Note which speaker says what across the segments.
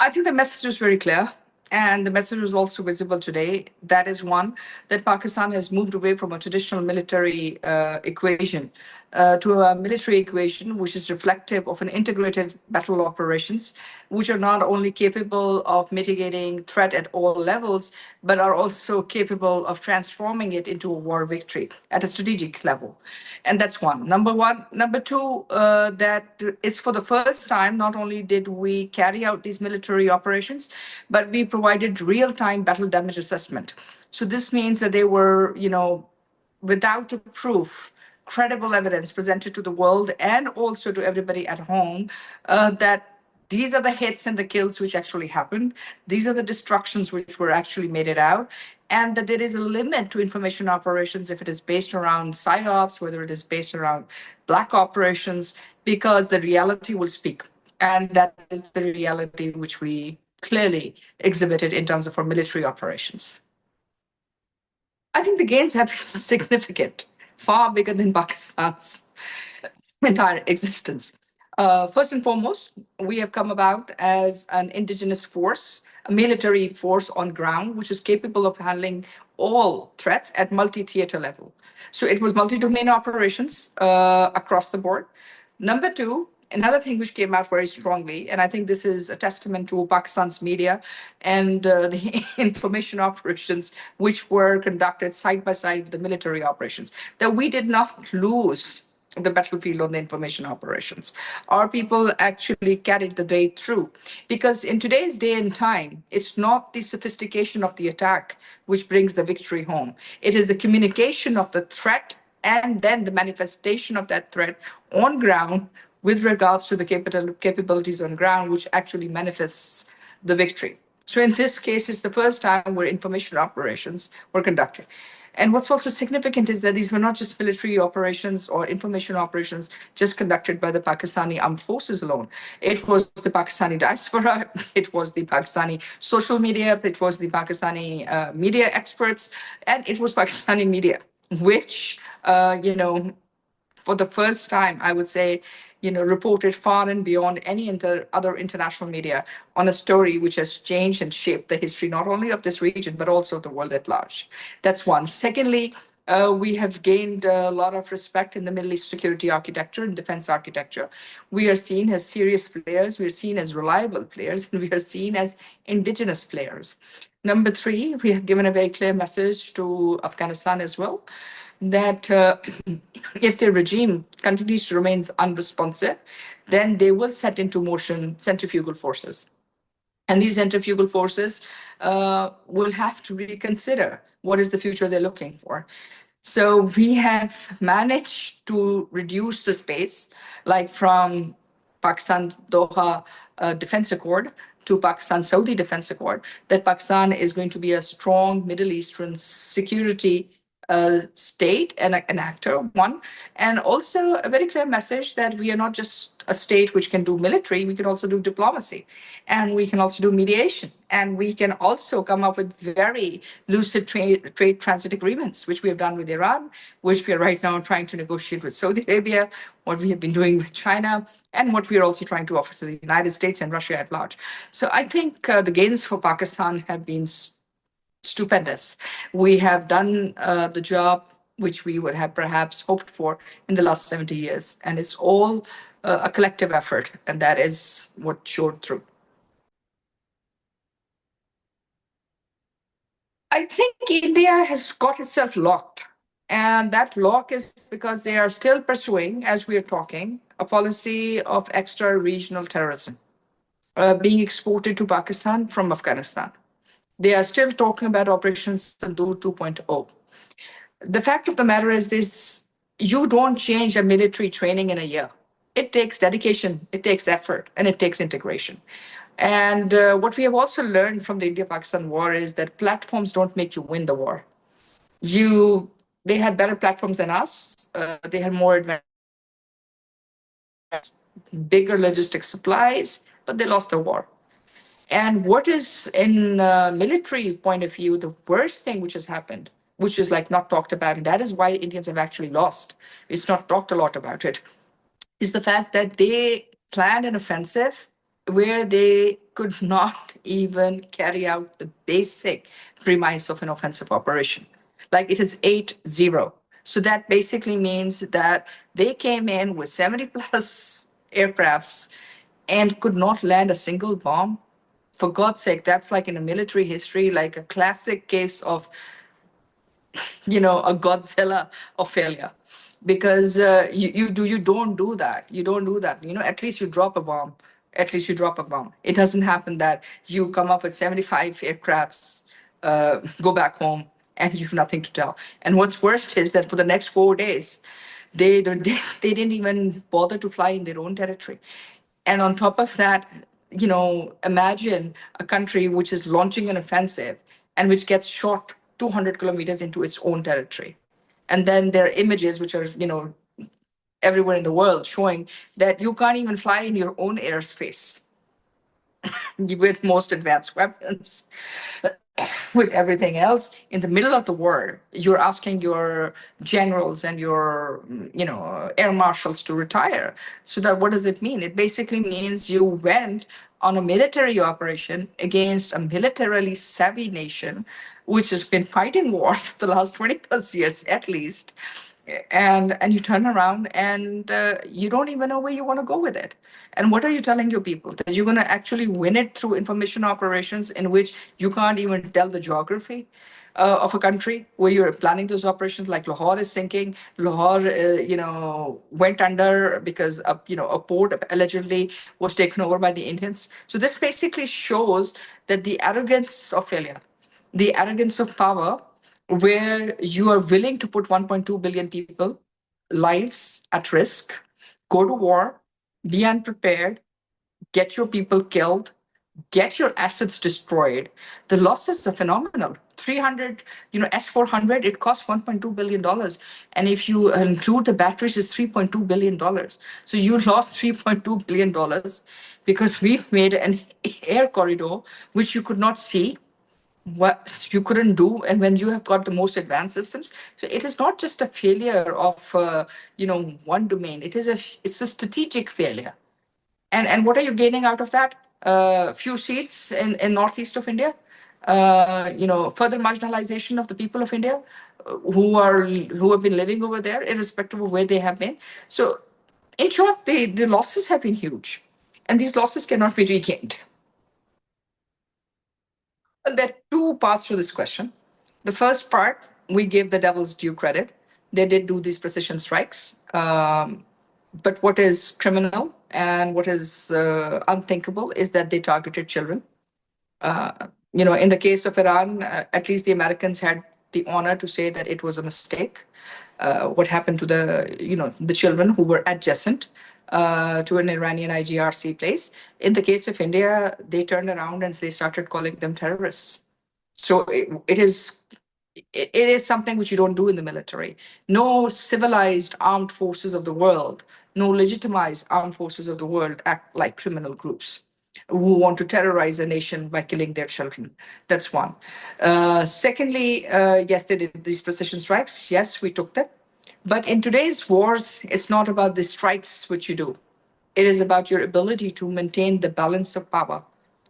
Speaker 1: I think the message is very clear, and the message is also visible today. That is one, that Pakistan has moved away from a traditional military equation to a military equation which is reflective of an integrated battle operations, which are not only capable of mitigating threat at all levels, but are also capable of transforming it into a war victory at a strategic level. And that's one. Number one. Number two, that it's for the first time, not only did we carry out these military operations, but we provided real-time battle damage assessment. So this means that they were, without a proof, credible evidence presented to the world and also to everybody at home that these are the hits and the kills which actually happened. These are the destructions which were actually made it out. And that there is a limit to information operations if it is based around PSYOPs, whether it is based around black operations, because the reality will speak. And that is the reality which we clearly exhibited in terms of our military operations. I think the gains have been significant, far bigger than Pakistan's entire existence. First and foremost, we have come about as an indigenous force, a military force on ground, which is capable of handling all threats at multi-theater level. So it was multi-domain operations across the board. Number two, another thing which came out very strongly, and I think this is a testament to Pakistan's media and the information operations which were conducted side by side with the military operations, that we did not lose the battlefield on the information operations. Our people actually carried the day through, because in today's day and time, it's not the sophistication of the attack which brings the victory home. It is the communication of the threat and then the manifestation of that threat on ground with regards to the capabilities on ground, which actually manifests the victory. So in this case, it's the first time where information operations were conducted. And what's also significant is that these were not just military operations or information operations just conducted by the Pakistani armed forces alone. It was the Pakistani diaspora, it was the Pakistani social media, it was the Pakistani media experts, and it was Pakistani media, which, for the first time, I would say, reported far and beyond any other international media on a story which has changed and shaped the history, not only of this region, but also of the world at large. That's one. Secondly, we have gained a lot of respect in the Middle East security architecture and defense architecture. We are seen as serious players, we are seen as reliable players, and we are seen as indigenous players. Number three, we have given a very clear message to Afghanistan as well, that if the regime continues to remain unresponsive, then they will set into motion centrifugal forces. And these centrifugal forces will have to reconsider what is the future they're looking for. So we have managed to reduce the space, like from Pakistan's Doha Defense Accord to Pakistan-Saudi Defense Accord, that Pakistan is going to be a strong Middle Eastern security state and an actor, one, and also a very clear message that we are not just a state which can do military, we can also do diplomacy, and we can also do mediation, and we can also come up with very lucid trade transit agreements, which we have done with Iran, which we are right now trying to negotiate with Saudi Arabia, what we have been doing with China, and what we are also trying to offer to the United States and Russia at large. So I think the gains for Pakistan have been stupendous. We have done the job which we would have perhaps hoped for in the last 70 years. And it's all a collective effort, and that is what showed through. I think India has got itself locked. And that lock is because they are still pursuing, as we are talking, a policy of extra-regional terrorism being exported to Pakistan from Afghanistan. They are still talking about Operation Sindoor 2.0. The fact of the matter is this: you don't change a military training in a year. It takes dedication, it takes effort, and it takes integration. And what we have also learned from the India-Pakistan war is that platforms don't make you win the war. They had better platforms than us. They had more advanced, bigger logistic supplies, but they lost the war. And what is, in military point of view, the worst thing which has happened, which is like not talked about, and that is why Indians have actually lost, it's not talked a lot about it, is the fact that they planned an offensive where they could not even carry out the basic premise of an offensive operation. Like it is 8-0. So that basically means that they came in with 70 plus aircrafts and could not land a single bomb. For God's sake, that's like in a military history, like a classic case of, a Godzilla of failure. Because you don't do that. You don't do that. At least you drop a bomb. At least you drop a bomb. It doesn't happen that you come up with 75 aircrafts, go back home, and you have nothing to tell. And what's worst is that for the next 4 days, they didn't even bother to fly in their own territory. And on top of that, imagine a country which is launching an offensive and which gets shot 200 kilometers into its own territory. And then there are images which are, everywhere in the world showing that you can't even fly in your own airspace with most advanced weapons. With everything else in the middle of the war, you're asking your generals and your air marshals to retire. So that, what does it mean? It basically means you went on a military operation against a militarily savvy nation which has been fighting wars for the last 20 plus years at least, and you turn around and you don't even know where you want to go with it. And what are you telling your people? That you're going to actually win it through information operations in which you can't even tell the geography of a country where you're planning those operations? Like Lahore is sinking. Lahore, went under because a port allegedly was taken over by the Indians. So this basically shows that the arrogance of failure, the arrogance of power, where you are willing to put 1.2 billion people lives at risk, go to war, be unprepared, get your people killed, get your assets destroyed. The losses are phenomenal. 300, S-400, it costs $1.2 billion. And if you include the batteries, it's $3.2 billion. So you lost $3.2 billion because we've made an air corridor which you could not see, what you couldn't do, and when you have got the most advanced systems. So it is not just a failure of one domain. It's a strategic failure. And what are you gaining out of that? Few seats in northeast of India, further marginalization of the people of India, who have been living over there irrespective of where they have been. So in short, the losses have been huge, and these losses cannot be regained. Well, there are two parts to this question. The first part, we give the devils due credit. They did do these precision strikes. But what is criminal and what is unthinkable is that they targeted children. In the case of Iran, at least the Americans had the honor to say that it was a mistake. What happened to the children who were adjacent to an Iranian IGRC place. In the case of India, they turned around and they started calling them terrorists. So it is something which you don't do in the military. No civilized armed forces of the world, no legitimized armed forces of the world act like criminal groups who want to terrorize a nation by killing their children. That's one. Secondly, yes, they did these precision strikes. Yes, we took them. But in today's wars, it's not about the strikes which you do. It is about your ability to maintain the balance of power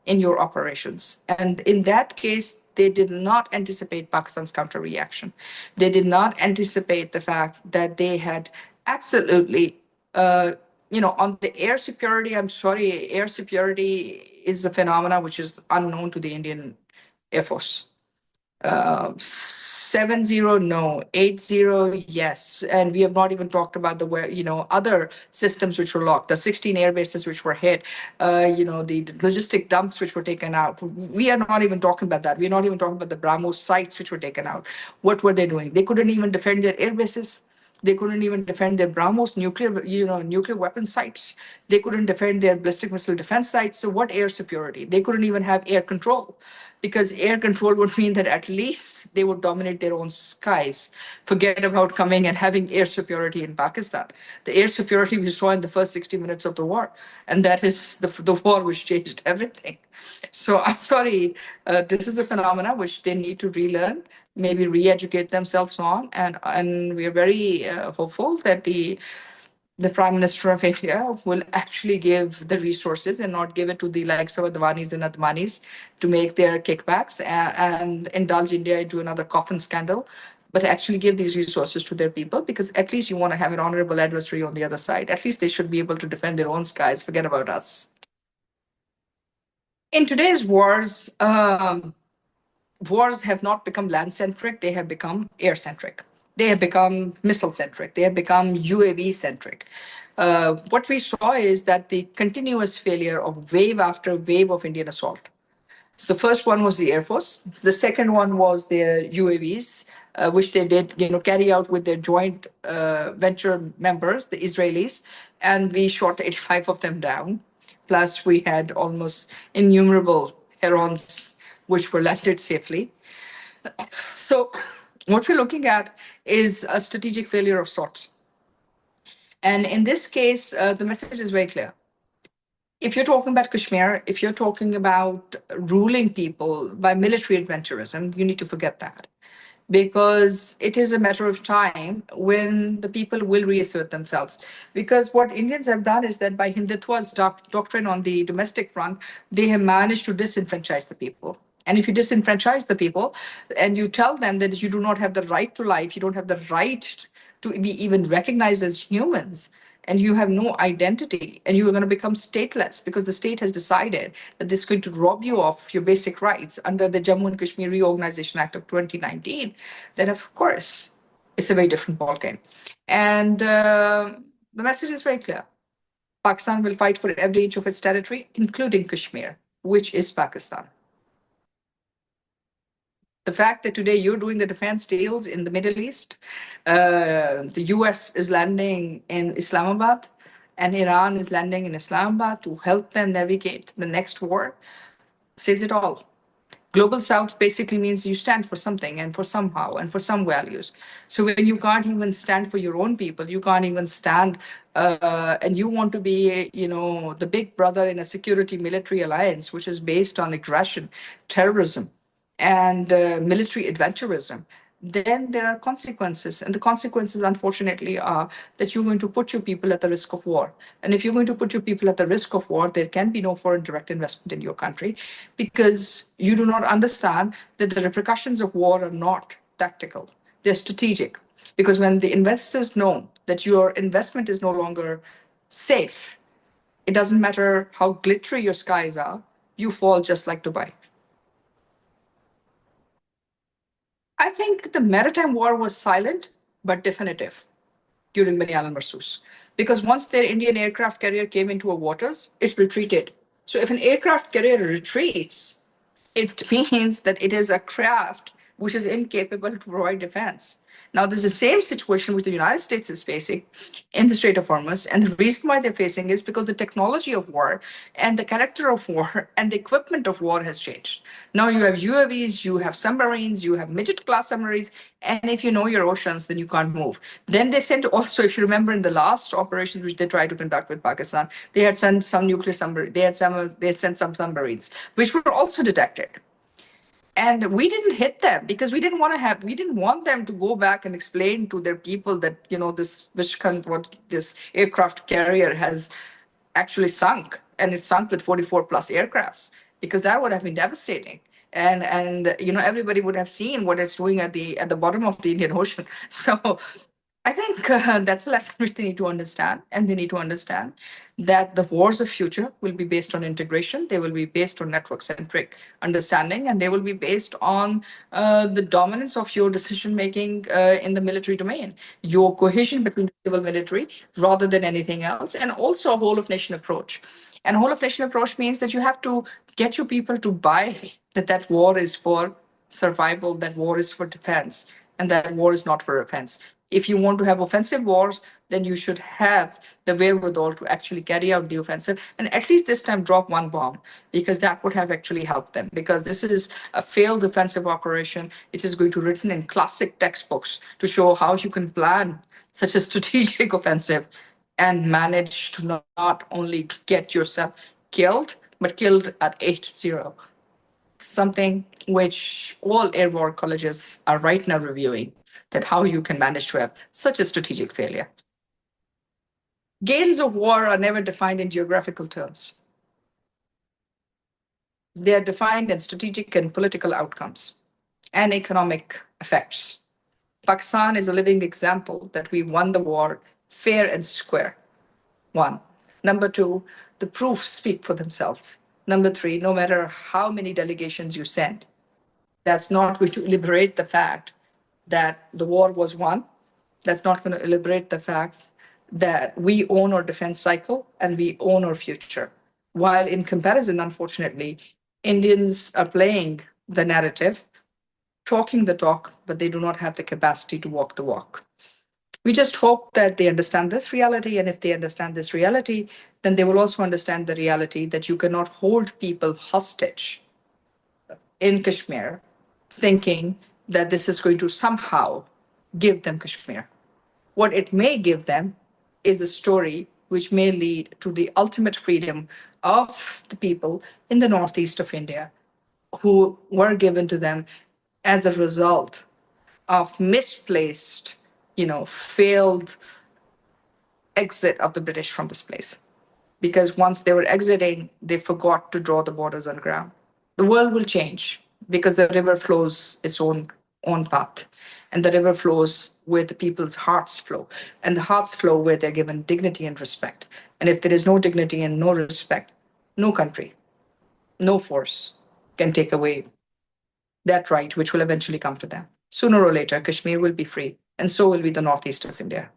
Speaker 1: in your operations. And in that case, they did not anticipate Pakistan's counter reaction. They did not anticipate the fact that they had absolutely, on the air security, I'm sorry, air security is a phenomena which is unknown to the Indian Air Force. 7-0, no. 8-0, yes. And we have not even talked about the other systems which were locked, the 16 air bases which were hit, the logistic dumps which were taken out. We are not even talking about that. We're not even talking about the BrahMos sites which were taken out. What were they doing? They couldn't even defend their air bases. They couldn't even defend their BrahMos nuclear weapon sites. They couldn't defend their ballistic missile defense sites. So what air security? They couldn't even have air control, because air control would mean that at least they would dominate their own skies. Forget about coming and having air superiority in Pakistan. The air superiority we saw in the first 60 minutes of the war, and that is the war which changed everything. So I'm sorry, this is a phenomena which they need to relearn, maybe re-educate themselves on, and we are very hopeful that the the Prime Minister of India will actually give the resources and not give it to the likes of Advanis and Admanis to make their kickbacks and indulge India into another coffin scandal, but actually give these resources to their people, because at least you want to have an honorable adversary on the other side. At least they should be able to defend their own skies. Forget about us. In today's wars have not become land-centric, they have become air-centric. They have become missile-centric. They have become UAV-centric. What we saw is that the continuous failure of wave after wave of Indian assault. So the first one was the Air Force. The second one was their UAVs, which they did, carry out with their joint venture members, the Israelis, and we shot 85 of them down. Plus, we had almost innumerable herons which were landed safely. So, what we're looking at is a strategic failure of sorts. And in this case, the message is very clear. If you're talking about Kashmir, if you're talking about ruling people by military adventurism, you need to forget that, because it is a matter of time when the people will reassert themselves. Because what Indians have done is that by Hindutva's doctrine on the domestic front, they have managed to disenfranchise the people. And if you disenfranchise the people and you tell them that you do not have the right to life, you don't have the right to be even recognized as humans, and you have no identity, and you are going to become stateless because the state has decided that this is going to rob you of your basic rights under the Jammu and Kashmir Reorganization Act of 2019, then of course it's a very different ballgame. And the message is very clear. Pakistan will fight for every inch of its territory, including Kashmir, which is Pakistan. The fact that today you're doing the defense deals in the Middle East, the US is landing in Islamabad, and Iran is landing in Islamabad to help them navigate the next war, says it all. Global South basically means you stand for something and for somehow and for some values. So when you can't even stand for your own people, you can't even stand, and you want to be, the big brother in a security military alliance, which is based on aggression, terrorism, and military adventurism, then there are consequences. And the consequences, unfortunately, are that you're going to put your people at the risk of war. And if you're going to put your people at the risk of war, there can be no foreign direct investment in your country, because you do not understand that the repercussions of war are not tactical, they're strategic. Because when the investors know that your investment is no longer safe, it doesn't matter how glittery your skies are, you fall just like Dubai. I think the maritime war was silent but definitive during Bani al-Marsus, because once their Indian aircraft carrier came into our waters, it retreated. So if an aircraft carrier retreats, it means that it is a craft which is incapable to provide defense. Now, this is the same situation which the United States is facing in the Strait of Hormuz. And the reason why they're facing is because the technology of war and the character of war and the equipment of war has changed. Now you have UAVs, you have submarines, you have midget-class submarines, and if you know your oceans, then you can't move. Then they sent also, if you remember in the last operations which they tried to conduct with Pakistan, they had sent some nuclear submarines, they had sent some submarines, which were also detected. And we didn't hit them because we didn't want them to go back and explain to their people that, this Vishkant, what this aircraft carrier has actually sunk, and it sunk with 44 plus aircrafts, because that would have been devastating. And everybody would have seen what it's doing at the bottom of the Indian Ocean. So I think that's a lesson which they need to understand, and they need to understand that the wars of future will be based on integration. They will be based on network-centric understanding, and they will be based on the dominance of your decision-making in the military domain, your cohesion between the civil military rather than anything else, and also a whole-of-nation approach. And whole-of-nation approach means that you have to get your people to buy that war is for survival, that war is for defense, and that war is not for offense. If you want to have offensive wars, then you should have the wherewithal to actually carry out the offensive, and at least this time drop one bomb, because that would have actually helped them. Because this is a failed offensive operation. It is going to be written in classic textbooks to show how you can plan such a strategic offensive and manage to not only get yourself killed, but killed at 8-0. Something which all air war colleges are right now reviewing, that how you can manage to have such a strategic failure. Gains of war are never defined in geographical terms. They are defined in strategic and political outcomes and economic effects. Pakistan is a living example that we won the war fair and square. One. Number two, the proofs speak for themselves. Number three, no matter how many delegations you send, that's not going to liberate the fact that the war was won. That's not going to liberate the fact that we own our defense cycle and we own our future. While in comparison, unfortunately, Indians are playing the narrative, talking the talk, but they do not have the capacity to walk the walk. We just hope that they understand this reality. And if they understand this reality, then they will also understand the reality that you cannot hold people hostage in Kashmir thinking that this is going to somehow give them Kashmir. What it may give them is a story which may lead to the ultimate freedom of the people in the northeast of India who were given to them as a result of misplaced, failed exit of the British from this place. Because once they were exiting, they forgot to draw the borders on ground. The world will change because the river flows its own path. And the river flows where the people's hearts flow. And the hearts flow where they're given dignity and respect. And if there is no dignity and no respect, no country, no force can take away that right, which will eventually come to them. Sooner or later, Kashmir will be free, and so will be the northeast of India.